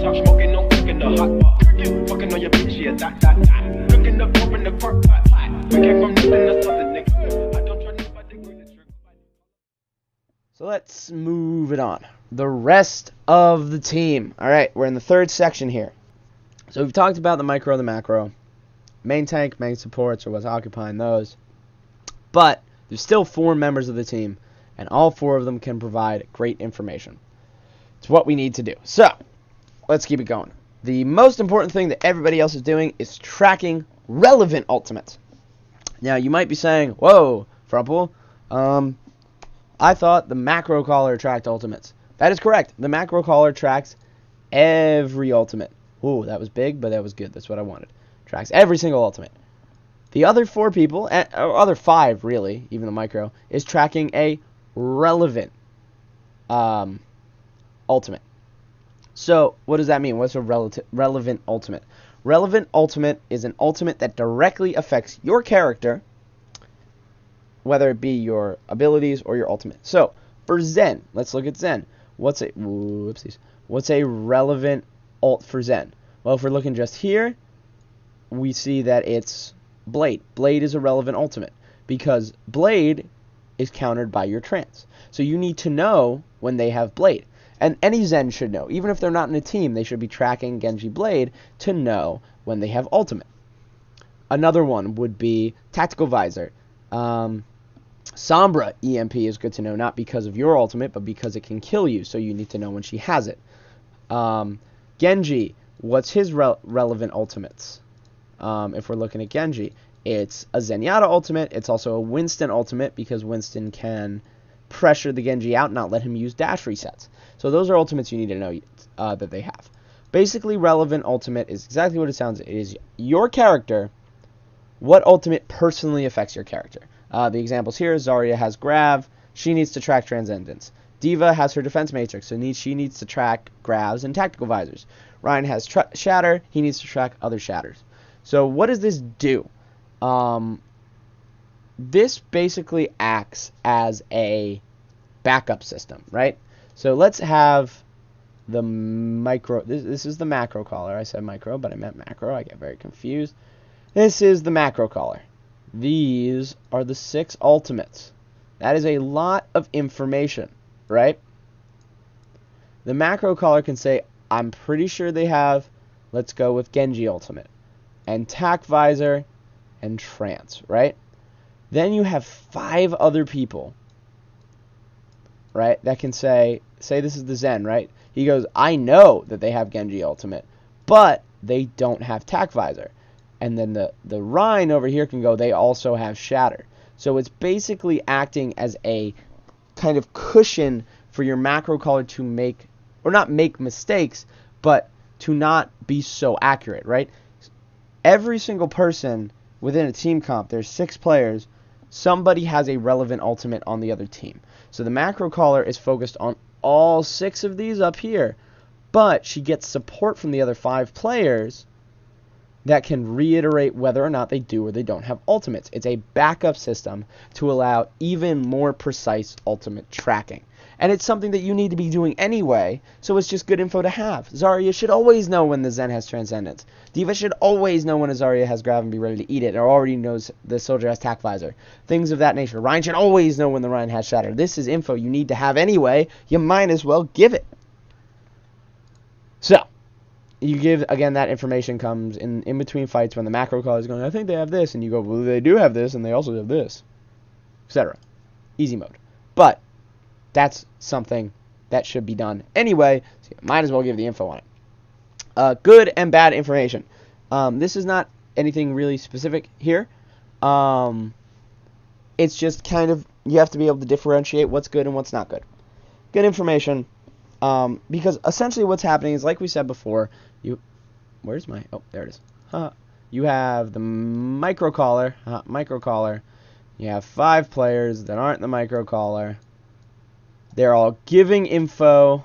top smoking, no cooking the hot pot. Fucking on your bitch, yeah, that. Looking up, open the park, pot. We came from nothing to something, nigga. I don't try nobody, grip the trigger. So let's move it on. The rest of the team. Alright, we're in the third section here. So we've talked about the micro, the macro. Main tank, main supports, or what's occupying those. But there's still 4 members of the team, and all 4 of them can provide great information. It's what we need to do. So, let's keep it going. The most important thing that everybody else is doing is tracking relevant ultimates. Now, you might be saying, whoa, Frumple, I thought the macro caller tracked ultimates. That is correct. The macro caller tracks every ultimate. Ooh, that was big, but that was good. That's what I wanted. Tracks every single ultimate. The other 4 people, or other 5 really, even the micro, is tracking a relevant ultimate. So, what does that mean? What's a relevant ultimate? Relevant ultimate is an ultimate that directly affects your character, whether it be your abilities or your ultimate. So, for Zen, let's look at Zen. What's a relevant ult for Zen? Well, if we're looking just here, we see that it's Blade. Blade is a relevant ultimate because Blade is countered by your trance. So you need to know when they have Blade. And any Zen should know. Even if they're not in a team, they should be tracking Genji Blade to know when they have ultimate. Another one would be Tactical Visor. Sombra EMP is good to know, not because of your ultimate, but because it can kill you, so you need to know when she has it. Genji, what's his relevant ultimates? If we're looking at Genji, it's a Zenyatta ultimate. It's also a Winston ultimate because Winston can pressure the Genji out and not let him use dash resets. So those are ultimates you need to know that they have. Basically, relevant ultimate is exactly what it sounds. It is your character, what ultimate personally affects your character. The examples here, Zarya has Grav. She needs to track Transcendence. D.Va has her defense matrix, so she needs to track Gravs and Tactical Visors. Ryan has Shatter. He needs to track other Shatters. So what does this do? This basically acts as a backup system, right? So let's have the micro. This is the macro caller. I said micro, but I meant macro. I get very confused. This is the macro caller. These are the 6 ultimates. That is a lot of information, right? The macro caller can say, I'm pretty sure they have, let's go with Genji ultimate, and Tac Visor, and Trance, right? Then you have 5 other people, right, that can say this is the Zen, right? He goes, I know that they have Genji ultimate, but they don't have Tac Visor. And then the Rhine over here can go, they also have Shatter. So it's basically acting as a kind of cushion for your macro caller to make, or not make mistakes, but to not be so accurate, right? Every single person within a team comp, there's 6 players, somebody has a relevant ultimate on the other team. So the macro caller is focused on all 6 of these up here, but she gets support from the other 5 players that can reiterate whether or not they do or they don't have ultimates. It's a backup system to allow even more precise ultimate tracking. And it's something that you need to be doing anyway, so it's just good info to have. Zarya should always know when the Zen has Transcendence. D.Va should always know when a Zarya has Grav and be ready to eat it, or already knows the soldier has Tac Visor. Things of that nature. Ryan should always know when the Ryan has Shatter. This is info you need to have anyway. You might as well give it. So, you give, again, that information comes in between fights when the macro caller is going, I think they have this, and you go, well, they do have this, and they also have this, etc. Easy mode. But that's something that should be done anyway, so you might as well give the info on it. Good and bad information. This is not anything really specific here. It's just kind of, you have to be able to differentiate what's good and what's not good. Good information, because essentially what's happening is, like we said before, where's my, oh, there it is. You have the micro caller, you have 5 players that aren't the micro caller. They're all giving info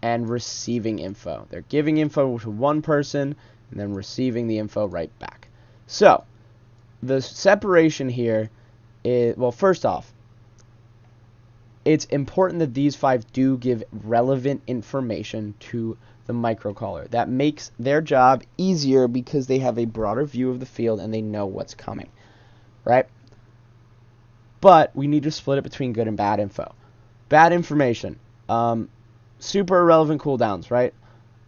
and receiving info. They're giving info to one person and then receiving the info right back. So, the separation here is, well, first off, it's important that these 5 do give relevant information to the microcaller. That makes their job easier because they have a broader view of the field and they know what's coming, right? But we need to split it between good and bad info. Bad information, super irrelevant cooldowns, right?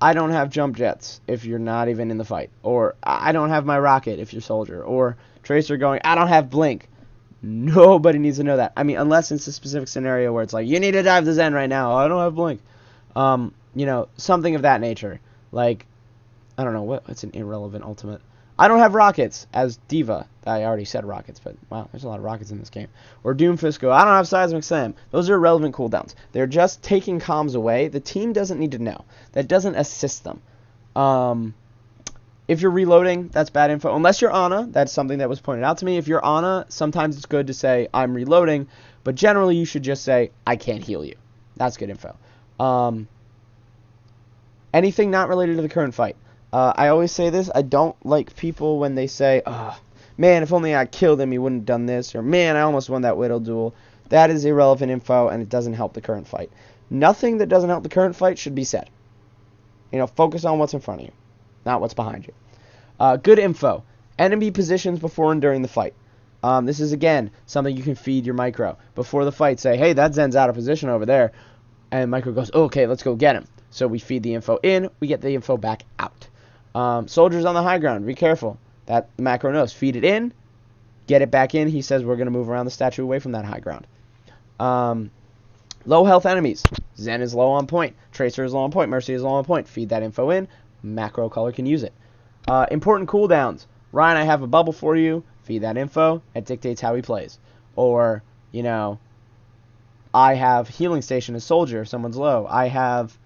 I don't have jump jets if you're not even in the fight. Or I don't have my rocket if you're soldier. Or Tracer going, I don't have blink. Nobody needs to know that. I mean, unless it's a specific scenario where it's like, you need to dive to Zen right now. I don't have blink. You know, something of that nature. Like, I don't know, what's an irrelevant ultimate? I don't have rockets as Diva. I already said rockets, but wow, there's a lot of rockets in this game. Or Doomfist go, I don't have seismic slam. Those are irrelevant cooldowns. They're just taking comms away. The team doesn't need to know. That doesn't assist them. If you're reloading, that's bad info. Unless you're Ana, that's something that was pointed out to me. If you're Ana, sometimes it's good to say, I'm reloading. But generally, you should just say, I can't heal you. That's good info. Anything not related to the current fight. I always say this. I don't like people when they say, oh, man, if only I killed him, he wouldn't have done this. Or, man, I almost won that Widow duel. That is irrelevant info, and it doesn't help the current fight. Nothing that doesn't help the current fight should be said. You know, focus on what's in front of you, not what's behind you. Good info. Enemy positions before and during the fight. This is, again, something you can feed your micro. Before the fight, say, hey, that Zen's out of position over there. And micro goes, oh, okay, let's go get him. So we feed the info in, we get the info back out. Soldiers on the high ground, be careful. That macro knows. Feed it in, get it back in. He says we're going to move around the statue away from that high ground. Low health enemies. Zen is low on point. Tracer is low on point. Mercy is low on point. Feed that info in. Macro color can use it. Important cooldowns. Ryan, I have a bubble for you. Feed that info. It dictates how he plays. Or, you know, I have healing station as soldier if someone's low. I have,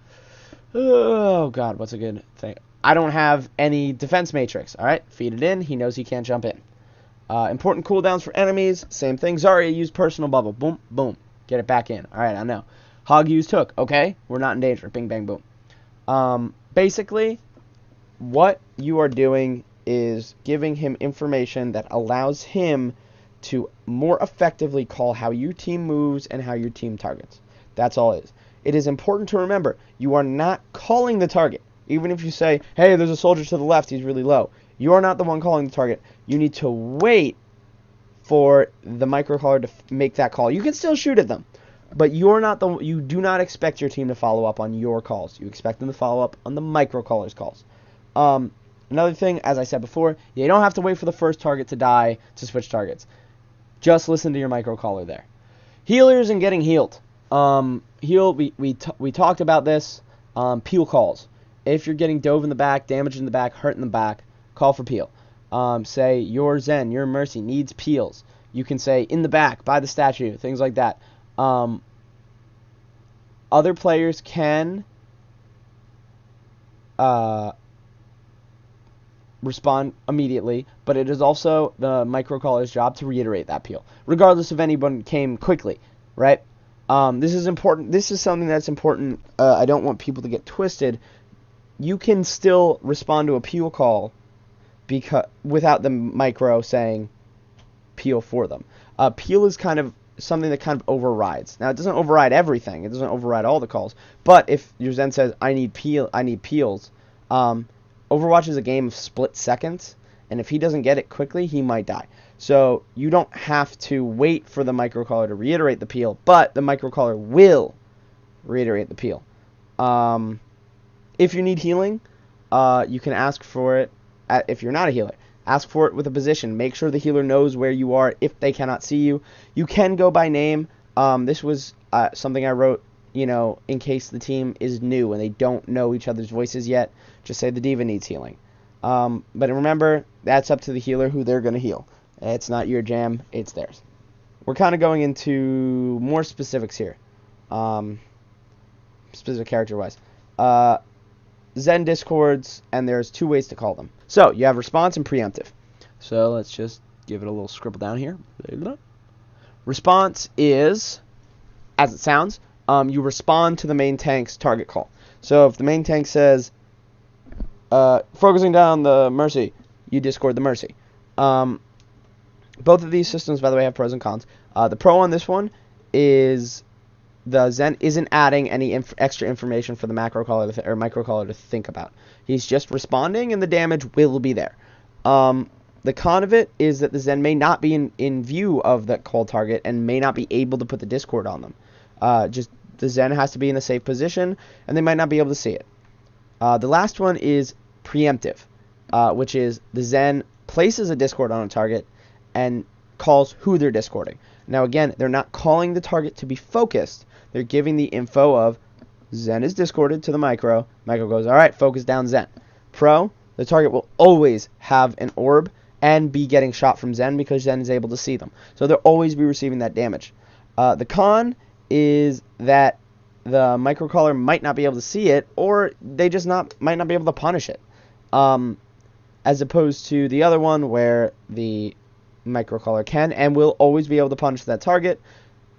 oh God, what's a good thing? I don't have any defense matrix. All right, feed it in. He knows he can't jump in. Important cooldowns for enemies. Same thing. Zarya used personal bubble. Boom, boom. Get it back in. All right, I know. Hog used hook. Okay, we're not in danger. Bing, bang, boom. Basically, what you are doing is giving him information that allows him to more effectively call how your team moves and how your team targets. That's all it is. It is important to remember, you are not calling the target. Even if you say, hey, there's a soldier to the left, he's really low. You are not the one calling the target. You need to wait for the microcaller to make that call. You can still shoot at them, but you do not expect your team to follow up on your calls. You expect them to follow up on the microcaller's calls. Another thing, as I said before, you don't have to wait for the first target to die to switch targets. Just listen to your microcaller there. Healers and getting healed. We talked about this. Peel calls. If you're getting dove in the back, damage in the back, hurt in the back, call for peel. Say your Zen, your Mercy needs peels. You can say in the back, by the statue, things like that. Other players can respond immediately, but it is also the microcaller's job to reiterate that peel, regardless if anyone came quickly, right? This is important. This is something that's important. I don't want people to get twisted. You can still respond to a peel call without the micro saying peel for them. Peel is kind of something that kind of overrides. Now, it doesn't override everything. It doesn't override all the calls. But if your Zen says, I need peels, Overwatch is a game of split seconds, and if he doesn't get it quickly, he might die. So you don't have to wait for the microcaller to reiterate the peel, but the microcaller will reiterate the peel. If you need healing, you can ask for it. If you're not a healer, ask for it with a position. Make sure the healer knows where you are if they cannot see you. You can go by name. This was something I wrote, in case the team is new and they don't know each other's voices yet. Just say the diva needs healing. But remember, that's up to the healer who they're going to heal. It's not your jam, it's theirs. We're kind of going into more specifics here. Specific character-wise. Zen discords, and there's two ways to call them. So, you have response and preemptive. So, let's just give it a little scribble down here. Response is, as it sounds, you respond to the main tank's target call. So, if the main tank says, focusing down the Mercy, you discord the Mercy. Both of these systems, by the way, have pros and cons. The pro on this one is the Zen isn't adding any extra information for the macro caller or microcaller to think about. He's just responding, and the damage will be there. The con of it is that the Zen may not be in view of that call target and may not be able to put the Discord on them. Just the Zen has to be in a safe position, and they might not be able to see it. The last one is preemptive, which is the Zen places a Discord on a target and calls who they're discording. Now again, they're not calling the target to be focused. They're giving the info of Zen is discorded to the micro. Micro goes, all right, focus down Zen. Pro, the target will always have an orb and be getting shot from Zen because Zen is able to see them. So they'll always be receiving that damage. The con is that the microcaller might not be able to see it, or they just might not be able to punish it. As opposed to the other one where the microcaller can and will always be able to punish that target.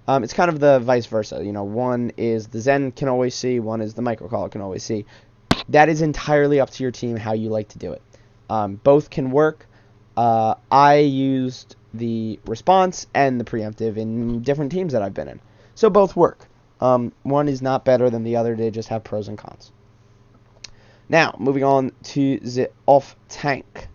It's kind of the vice versa. One is the Zen can always see, one is the microcaller can always see. That is entirely up to your team how you like to do it. Both can work. I used the response and the preemptive in different teams that I've been in. So both work. One is not better than the other. They just have pros and cons. Now, moving on to the off-tank.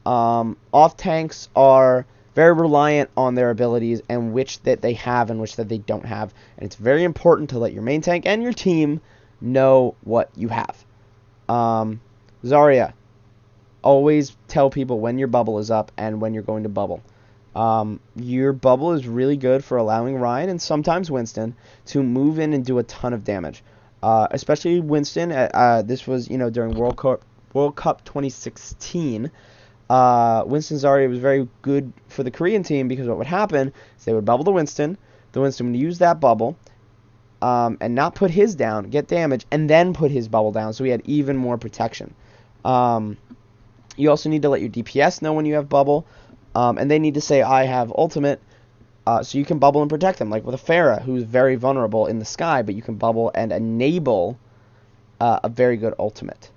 Off-tanks are very reliant on their abilities and which that they have and which that they don't have. And it's very important to let your main tank and your team know what you have. Zarya. Always tell people when your bubble is up and when you're going to bubble. Your bubble is really good for allowing Ryan and sometimes Winston to move in and do a ton of damage. Especially Winston. This was, during World Cup 2016. Winston Zarya was very good for the Korean team because what would happen is they would bubble the Winston would use that bubble and not put his down, get damage, and then put his bubble down so he had even more protection. You also need to let your DPS know when you have bubble, and they need to say, I have ultimate, so you can bubble and protect them, like with a Pharah, who's very vulnerable in the sky, but you can bubble and enable a very good ultimate.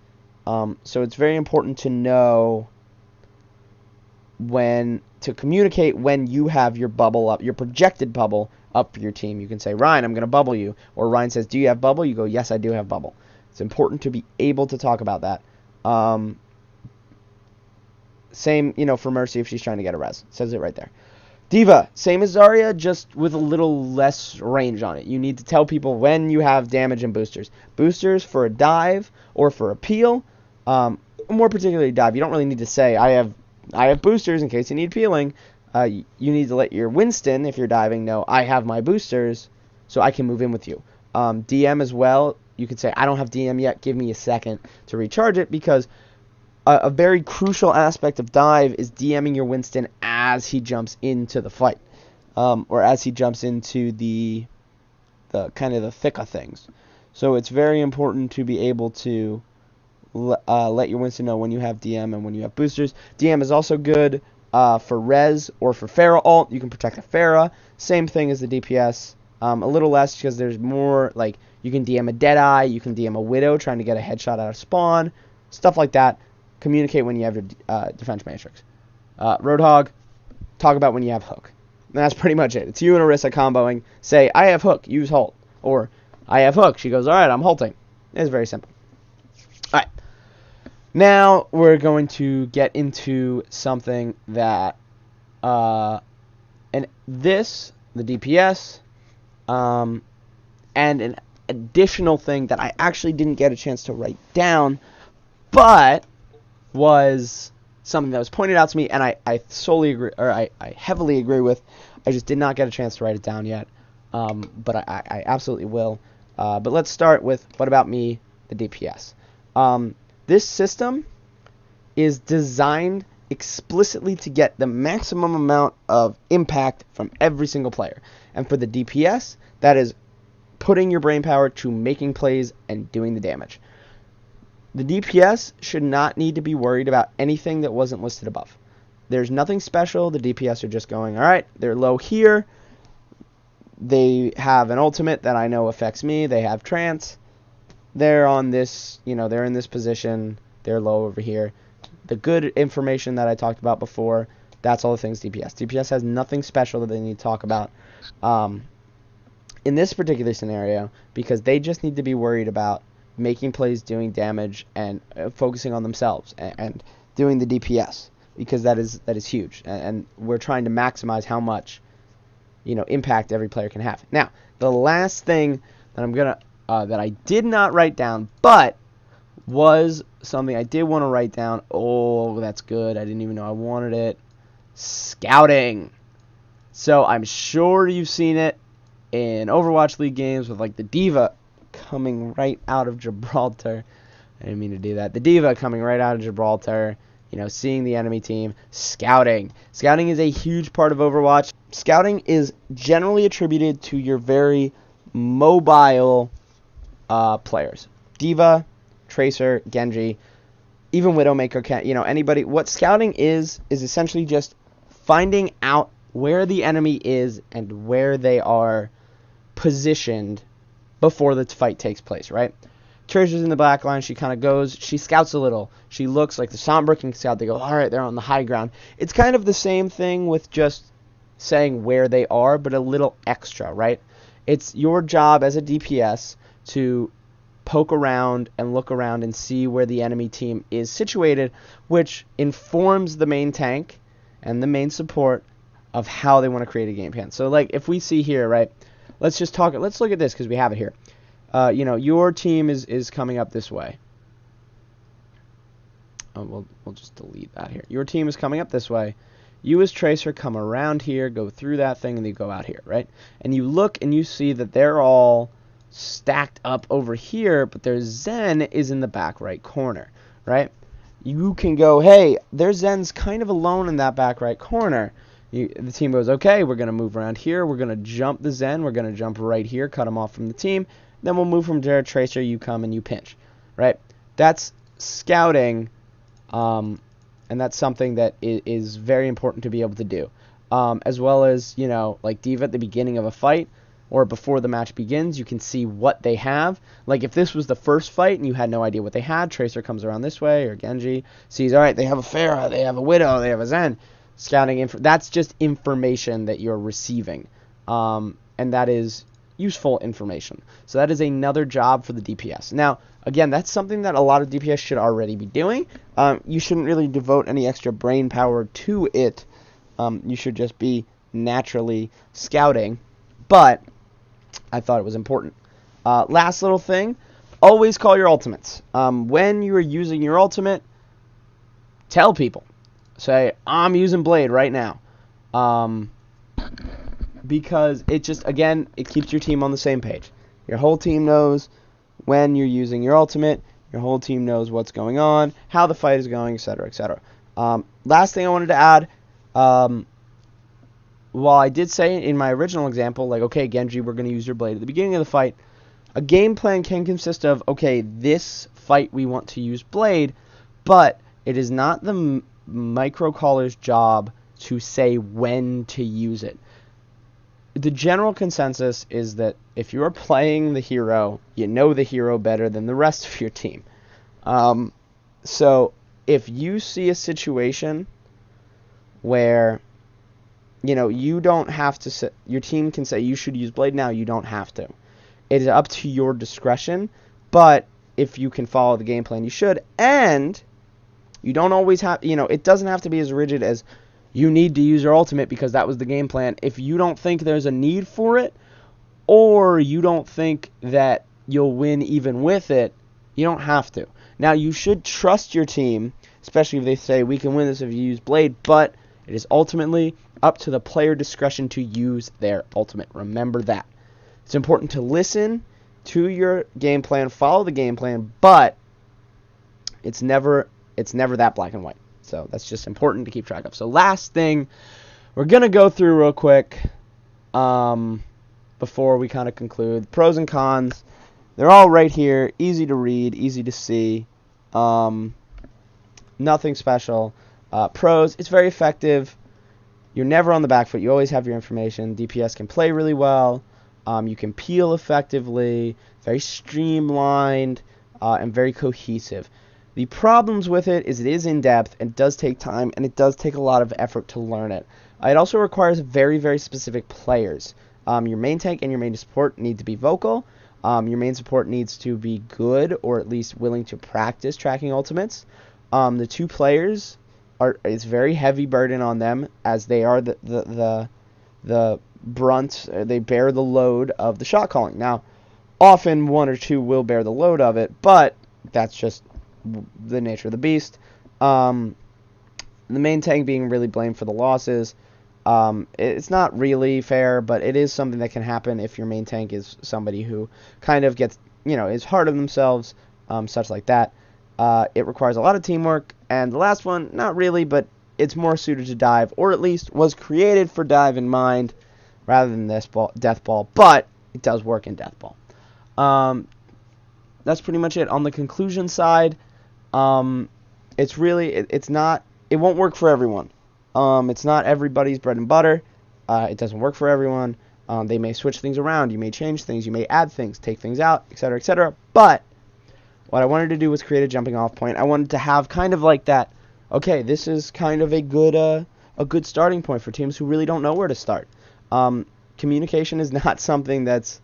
So it's very important to know when to communicate when you have your bubble up, your projected bubble up for your team. You can say, Ryan, I'm going to bubble you. Or Ryan says, do you have bubble? You go, yes, I do have bubble. It's important to be able to talk about that. Same, for Mercy if she's trying to get a res. It says it right there. Diva, same as Zarya, just with a little less range on it. You need to tell people when you have damage and boosters. Boosters for a dive or for a peel. More particularly dive. You don't really need to say, I have boosters in case you need peeling. You need to let your Winston, if you're diving, know I have my boosters so I can move in with you. DM as well. You could say, I don't have DM yet. Give me a second to recharge it, because a very crucial aspect of dive is DMing your Winston as he jumps into the fight, or as he jumps into the kind of the thick of things. So it's very important to be able to let your Winston know when you have DM and when you have boosters. DM is also good for res or for Pharah ult. You can protect a Pharah. Same thing as the DPS. A little less because there's more, like, you can DM a Deadeye, you can DM a Widow trying to get a headshot out of spawn, stuff like that. Communicate when you have your defense matrix. Roadhog, talk about when you have hook. And that's pretty much it. It's you and Orisa comboing. Say, I have hook, use halt. Or, I have hook. She goes, alright, I'm halting. It's very simple. Alright. Now, we're going to get into something that, the DPS, and an additional thing that I actually didn't get a chance to write down, but was something that was pointed out to me, and I solely agree, or I heavily agree with. I just did not get a chance to write it down yet, but I absolutely will. But let's start with, what about me, the DPS? This system is designed explicitly to get the maximum amount of impact from every single player. And for the DPS, that is putting your brain power to making plays and doing the damage. The DPS should not need to be worried about anything that wasn't listed above. There's nothing special. The DPS are just going, alright, they're low here. They have an ultimate that I know affects me. They have trance. They're on this, they're in this position. They're low over here. The good information that I talked about before, that's all the things DPS. DPS has nothing special that they need to talk about. in this particular scenario, because they just need to be worried about making plays, doing damage, and focusing on themselves and doing the DPS, because that is huge, and we're trying to maximize how much impact every player can have. Now, the last thing that that I did not write down, but was something I did want to write down. Oh, that's good. I didn't even know I wanted it. Scouting. So I'm sure you've seen it in Overwatch League games with like the D.Va coming right out of Gibraltar. I didn't mean to do that. The D.Va coming right out of Gibraltar, seeing the enemy team. Scouting. Scouting is a huge part of Overwatch. Scouting is generally attributed to your very mobile players. D.Va, Tracer, Genji, even Widowmaker, anybody. What scouting is essentially just finding out where the enemy is and where they are positioned before the fight takes place, right? Tracer's in the back line. She kind of goes, she scouts a little. She looks like the Sombra can scout. They go, all right, they're on the high ground. It's kind of the same thing with just saying where they are, but a little extra, right? It's your job as a DPS to poke around and look around and see where the enemy team is situated, which informs the main tank and the main support of how they want to create a game plan. So, like, if we see here, right, let's look at this because we have it here. Your team is coming up this way. Oh, we'll just delete that here. Your team is coming up this way. You as Tracer come around here, go through that thing, and you go out here, right? And you look and you see that they're all stacked up over here, but their Zen is in the back right corner, right? You can go, hey, their Zen's kind of alone in that back right corner. The team goes, okay, we're going to move around here. We're going to jump the Zen. We're going to jump right here, cut him off from the team. Then we'll move from there, Tracer, you come and you pinch, right? That's scouting, and that's something that is very important to be able to do. As well as, like D.Va at the beginning of a fight, or before the match begins, you can see what they have. Like, if this was the first fight and you had no idea what they had, Tracer comes around this way, or Genji sees, all right, they have a Pharah, they have a Widow, they have a Zen. Scouting, that's just information that you're receiving, and that is useful information. So that is another job for the DPS. Now, again, that's something that a lot of DPS should already be doing. You shouldn't really devote any extra brain power to it. You should just be naturally scouting, but I thought it was important. Last little thing, always call your ultimates. When you are using your ultimate, tell people. Say, I'm using Blade right now. Because it just, again, it keeps your team on the same page. Your whole team knows when you're using your ultimate. Your whole team knows what's going on, how the fight is going, etc., etc. Last thing I wanted to add, while I did say in my original example, like, okay, Genji, we're going to use your Blade at the beginning of the fight, a game plan can consist of, okay, this fight we want to use Blade, but it is not the micro-caller's job to say when to use it. The general consensus is that if you're playing the hero, you know the hero better than the rest of your team. So if you see a situation where, you don't have to say, your team can say you should use Blade now, you don't have to. It is up to your discretion, but if you can follow the game plan, you should. And you don't always have, it doesn't have to be as rigid as you need to use your ultimate because that was the game plan. If you don't think there's a need for it, or you don't think that you'll win even with it, you don't have to. Now, you should trust your team, especially if they say, we can win this if you use Blade, but it is ultimately up to the player discretion to use their ultimate. Remember that. It's important to listen to your game plan, follow the game plan, but it's never that black and white. So that's just important to keep track of. So last thing we're going to go through real quick before we kind of conclude. Pros and cons. They're all right here. Easy to read, easy to see. Nothing special. Pros, it's very effective. You're never on the back foot. You always have your information. DPS can play really well. You can peel effectively. Very streamlined and very cohesive. The problems with it is in-depth, and does take time, and it does take a lot of effort to learn it. It also requires very, very specific players. Your main tank and your main support need to be vocal. Your main support needs to be good, or at least willing to practice tracking ultimates. The two players it's very heavy burden on them, as they are the brunt. They bear the load of the shot calling. Now, often one or two will bear the load of it, but that's just the nature of the beast. The main tank being really blamed for the losses. It's not really fair, but it is something that can happen if your main tank is somebody who kind of gets, is hard on themselves, such like that. It requires a lot of teamwork, and the last one, not really, but it's more suited to dive, or at least was created for dive in mind, rather than death ball, but it does work in death ball. That's pretty much it. On the conclusion side, it's really, it won't work for everyone. It's not everybody's bread and butter. It doesn't work for everyone. They may switch things around. You may change things. You may add things, take things out, etc., etc. But what I wanted to do was create a jumping off point. I wanted to have kind of like that, okay, this is kind of a good starting point for teams who really don't know where to start. Communication is not something that's,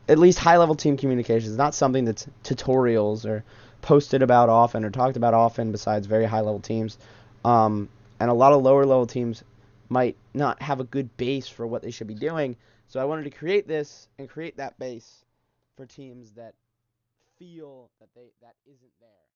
at least high-level team communication is not something that's tutorials or posted about often or talked about often besides very high-level teams. And a lot of lower-level teams might not have a good base for what they should be doing. So I wanted to create this and create that base for teams that feel that isn't there.